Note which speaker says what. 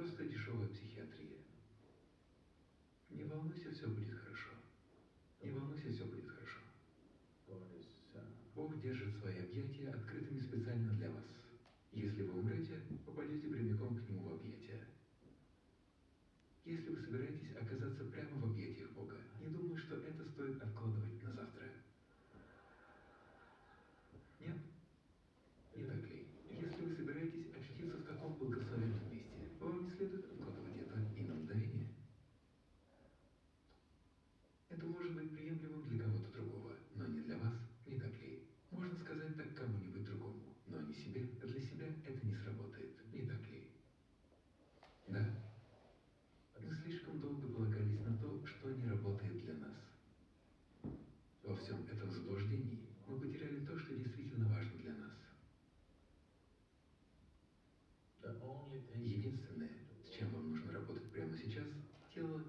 Speaker 1: просто дешевая психиатрия. Не волнуйся, все будет хорошо. Не волнуйся, все будет хорошо. Бог держит свои объятия открытыми специально для вас. Если вы умрете, попадете прямиком к Нему в объятия. Если вы собираетесь оказаться прямо в объятиях Бога, не думаю, что это стоит откладывать на завтра. Нет? Не так ли? Если вы собираетесь очутиться в таком благословенном месте, вам не следует откладывать это ни на мгновение. Это может быть приемлемым для кого-то другого, но не для вас, не так ли? Можно сказать так кому-нибудь другому, но не себе. Для себя это не сработает, не так ли? Да? Мы слишком долго полагались на то, что не работает для нас. Во всем этом заблуждении мы потеряли то, что действительно важно для нас. Единственное, с чем вам нужно работать прямо сейчас, тело